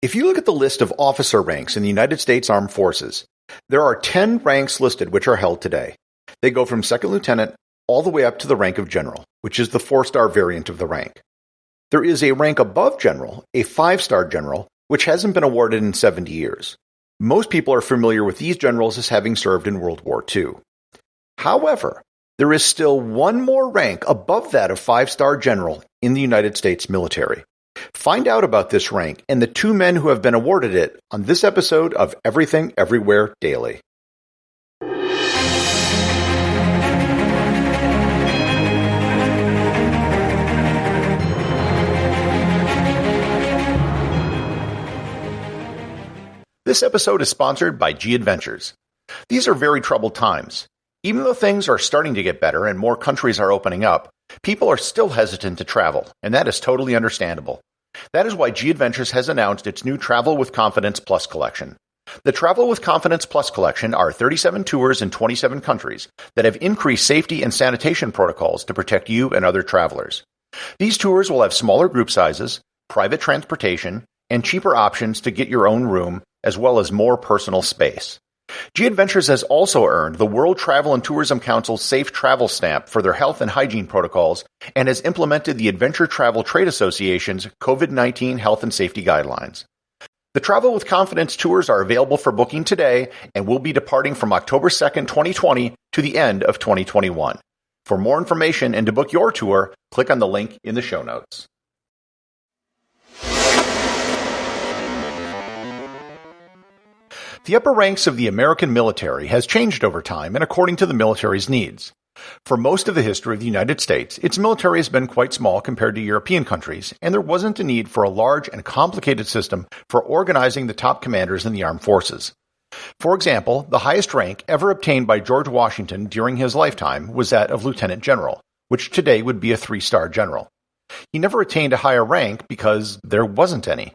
If you look at the list of officer ranks in the United States Armed Forces, there are 10 ranks listed which are held today. They go from second lieutenant all the way up to the rank of general, which is the 4-star variant of the rank. There is a rank above general, a 5-star general, which hasn't been awarded in 70 years. Most people are familiar with these generals as having served in World War II. However, there is still one more rank above that of 5-star general in the United States military. Find out about this rank and the 2 men who have been awarded it on this episode of Everything Everywhere Daily. This episode is sponsored by G Adventures. These are very troubled times. Even though things are starting to get better and more countries are opening up, people are still hesitant to travel, and that is totally understandable. That is why G Adventures has announced its new Travel with Confidence Plus collection. The Travel with Confidence Plus collection are 37 tours in 27 countries that have increased safety and sanitation protocols to protect you and other travelers. These tours will have smaller group sizes, private transportation, and cheaper options to get your own room, as well as more personal space. G Adventures has also earned the World Travel and Tourism Council's Safe Travel stamp for their health and hygiene protocols and has implemented the Adventure Travel Trade Association's COVID-19 health and safety guidelines. The Travel with Confidence tours are available for booking today and will be departing from October 2nd, 2020 to the end of 2021. For more information and to book your tour, click on the link in the show notes. The upper ranks of the American military has changed over time and according to the military's needs. For most of the history of the United States, its military has been quite small compared to European countries, and there wasn't a need for a large and complicated system for organizing the top commanders in the armed forces. For example, the highest rank ever obtained by George Washington during his lifetime was that of lieutenant general, which today would be a 3-star general. He never attained a higher rank because there wasn't any.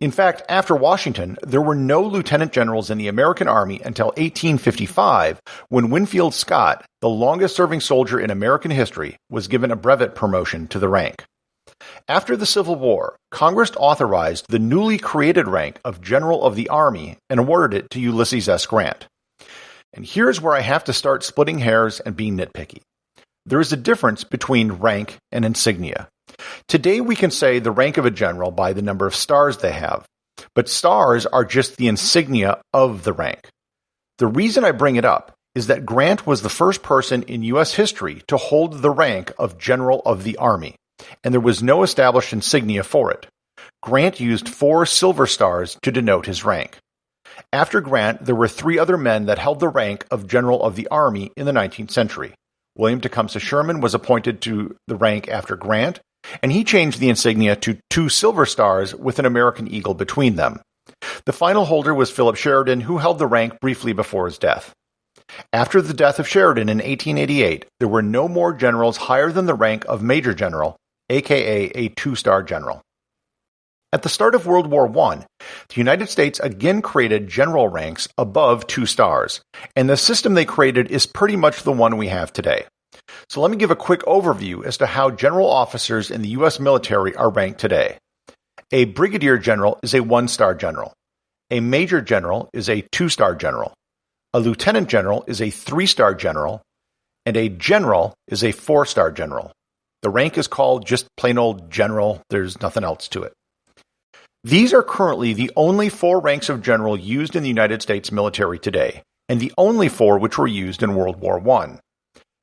In fact, after Washington, there were no lieutenant generals in the American Army until 1855, when Winfield Scott, the longest-serving soldier in American history, was given a brevet promotion to the rank. After the Civil War, Congress authorized the newly created rank of General of the Army and awarded it to Ulysses S. Grant. And here's where I have to start splitting hairs and being nitpicky. There is a difference between rank and insignia. Today we can say the rank of a general by the number of stars they have, but stars are just the insignia of the rank. The reason I bring it up is that Grant was the first person in U.S. history to hold the rank of General of the Army, and there was no established insignia for it. Grant used 4 silver stars to denote his rank. After Grant, there were 3 other men that held the rank of General of the Army in the 19th century. William Tecumseh Sherman was appointed to the rank after Grant, and he changed the insignia to 2 silver stars with an American eagle between them. The final holder was Philip Sheridan, who held the rank briefly before his death. After the death of Sheridan in 1888, there were no more generals higher than the rank of Major General, aka a 2-star general. At the start of World War I, the United States again created general ranks above 2 stars, and the system they created is pretty much the one we have today. So let me give a quick overview as to how general officers in the U.S. military are ranked today. A brigadier general is a 1-star general. A major general is a 2-star general. A lieutenant general is a 3-star general. And a general is a 4-star general. The rank is called just plain old general. There's nothing else to it. These are currently the only 4 ranks of general used in the United States military today, and the only 4 which were used in World War I.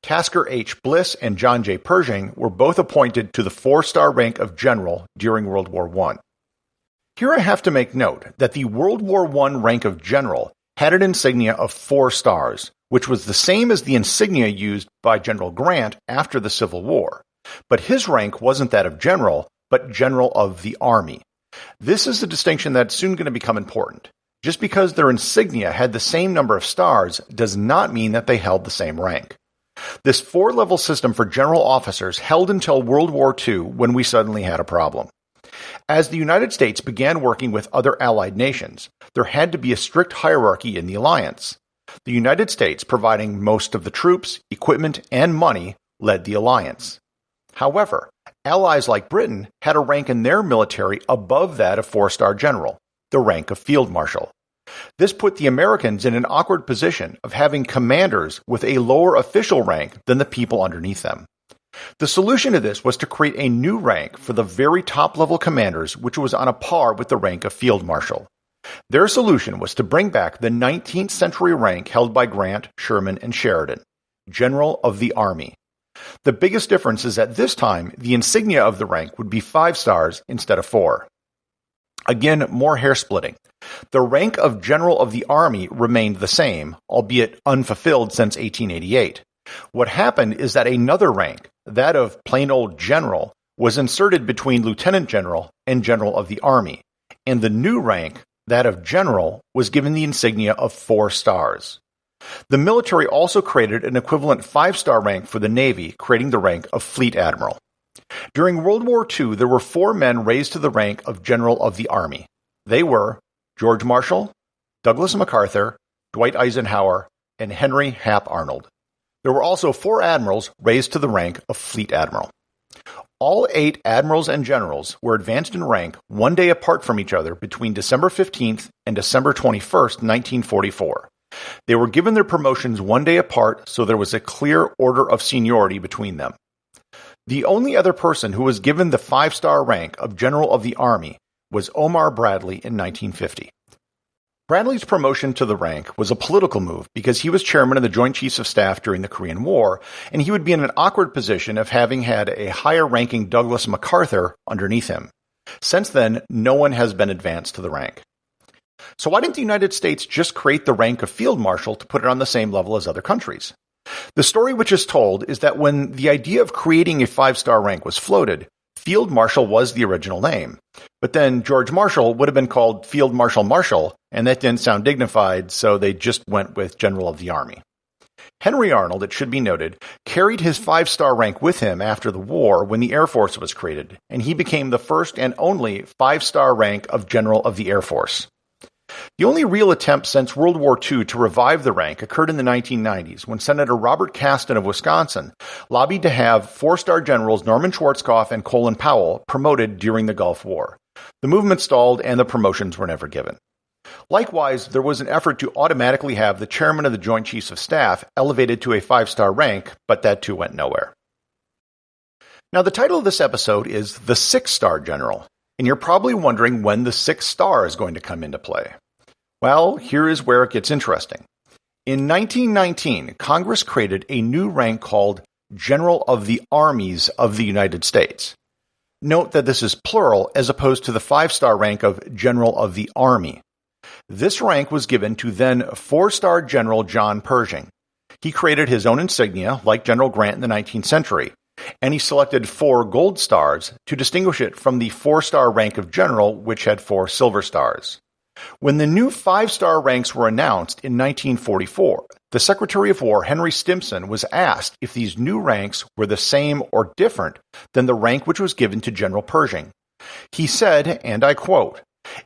Tasker H. Bliss and John J. Pershing were both appointed to the 4-star rank of general during World War I. Here I have to make note that the World War I rank of general had an insignia of 4 stars, which was the same as the insignia used by General Grant after the Civil War. But his rank wasn't that of general, but General of the Army. This is a distinction that's soon going to become important. Just because their insignia had the same number of stars does not mean that they held the same rank. This 4-level system for general officers held until World War II, when we suddenly had a problem. As the United States began working with other allied nations, there had to be a strict hierarchy in the alliance. The United States, providing most of the troops, equipment, and money, led the alliance. However, allies like Britain had a rank in their military above that of 4-star general, the rank of Field Marshal. This put the Americans in an awkward position of having commanders with a lower official rank than the people underneath them. The solution to this was to create a new rank for the very top-level commanders, which was on a par with the rank of Field Marshal. Their solution was to bring back the 19th century rank held by Grant, Sherman, and Sheridan, General of the Army. The biggest difference is that this time, the insignia of the rank would be 5 stars instead of 4. Again, more hair-splitting. The rank of General of the Army remained the same, albeit unfulfilled since 1888. What happened is that another rank, that of plain old General, was inserted between Lieutenant General and General of the Army, and the new rank, that of General, was given the insignia of 4 stars. The military also created an equivalent 5-star rank for the Navy, creating the rank of Fleet Admiral. During World War II, there were 4 men raised to the rank of General of the Army. They were George Marshall, Douglas MacArthur, Dwight Eisenhower, and Henry Hap Arnold. There were also 4 admirals raised to the rank of Fleet Admiral. All 8 admirals and generals were advanced in rank one day apart from each other between December 15th and December 21st, 1944. They were given their promotions one day apart, so there was a clear order of seniority between them. The only other person who was given the 5-star rank of General of the Army was Omar Bradley in 1950. Bradley's promotion to the rank was a political move because he was chairman of the Joint Chiefs of Staff during the Korean War, and he would be in an awkward position of having had a higher-ranking Douglas MacArthur underneath him. Since then, no one has been advanced to the rank. So why didn't the United States just create the rank of Field Marshal to put it on the same level as other countries? The story which is told is that when the idea of creating a 5-star rank was floated, Field Marshal was the original name. But then George Marshall would have been called Field Marshal Marshall, and that didn't sound dignified, so they just went with General of the Army. Henry Arnold, it should be noted, carried his 5-star rank with him after the war when the Air Force was created, and he became the first and only 5-star rank of General of the Air Force. The only real attempt since World War II to revive the rank occurred in the 1990s when Senator Robert Caston of Wisconsin lobbied to have 4-star generals Norman Schwarzkopf and Colin Powell promoted during the Gulf War. The movement stalled and the promotions were never given. Likewise, there was an effort to automatically have the chairman of the Joint Chiefs of Staff elevated to a 5-star rank, but that too went nowhere. Now, the title of this episode is The 6-Star General, and you're probably wondering when the 6th star is going to come into play. Well, here is where it gets interesting. In 1919, Congress created a new rank called General of the Armies of the United States. Note that this is plural as opposed to the 5-star rank of General of the Army. This rank was given to then 4-star General John Pershing. He created his own insignia, like General Grant in the 19th century, and he selected 4 gold stars to distinguish it from the 4-star rank of General, which had 4 silver stars. When the new 5-star ranks were announced in 1944, the Secretary of War, Henry Stimson, was asked if these new ranks were the same or different than the rank which was given to General Pershing. He said, and I quote,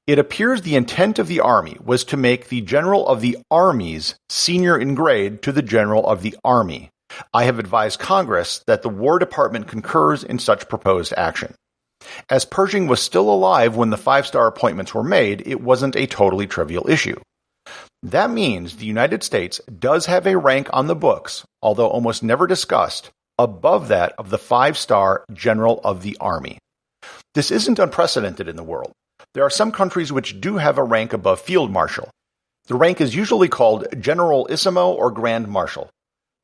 "It appears the intent of the Army was to make the General of the Armies senior in grade to the General of the Army. I have advised Congress that the War Department concurs in such proposed action." As Pershing was still alive when the 5-star appointments were made, it wasn't a totally trivial issue. That means the United States does have a rank on the books, although almost never discussed, above that of the 5-star General of the Army. This isn't unprecedented in the world. There are some countries which do have a rank above Field Marshal. The rank is usually called Generalissimo or Grand Marshal.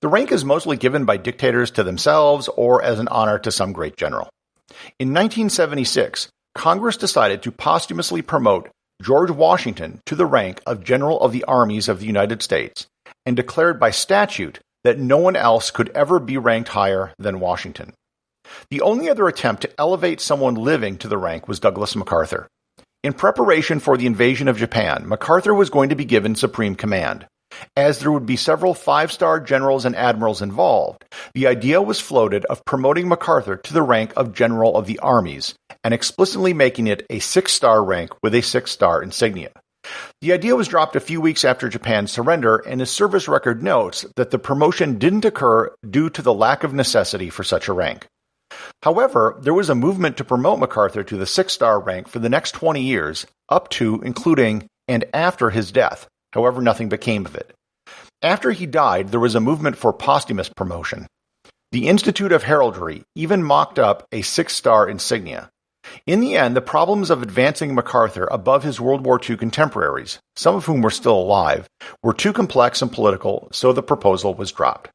The rank is mostly given by dictators to themselves or as an honor to some great general. In 1976, Congress decided to posthumously promote George Washington to the rank of General of the Armies of the United States and declared by statute that no one else could ever be ranked higher than Washington. The only other attempt to elevate someone living to the rank was Douglas MacArthur. In preparation for the invasion of Japan, MacArthur was going to be given supreme command. As there would be several 5-star generals and admirals involved, the idea was floated of promoting MacArthur to the rank of General of the Armies and explicitly making it a 6-star rank with a 6-star insignia. The idea was dropped a few weeks after Japan's surrender, and his service record notes that the promotion didn't occur due to the lack of necessity for such a rank. However, there was a movement to promote MacArthur to the 6-star rank for the next 20 years up to, including, and after his death. However, nothing became of it. After he died, there was a movement for posthumous promotion. The Institute of Heraldry even mocked up a 6-star insignia. In the end, the problems of advancing MacArthur above his World War II contemporaries, some of whom were still alive, were too complex and political, so the proposal was dropped.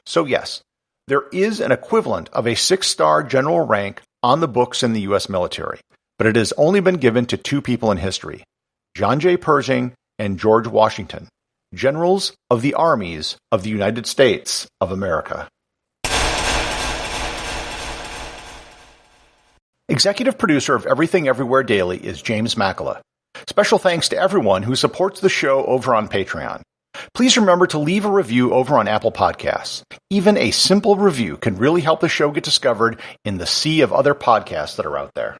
So yes, there is an equivalent of a 6-star general rank on the books in the U.S. military, but it has only been given to 2 people in history, John J. Pershing and George Washington, generals of the armies of the United States of America. Executive producer of Everything Everywhere Daily is James Makala. Special thanks to everyone who supports the show over on Patreon. Please remember to leave a review over on Apple Podcasts. Even a simple review can really help the show get discovered in the sea of other podcasts that are out there.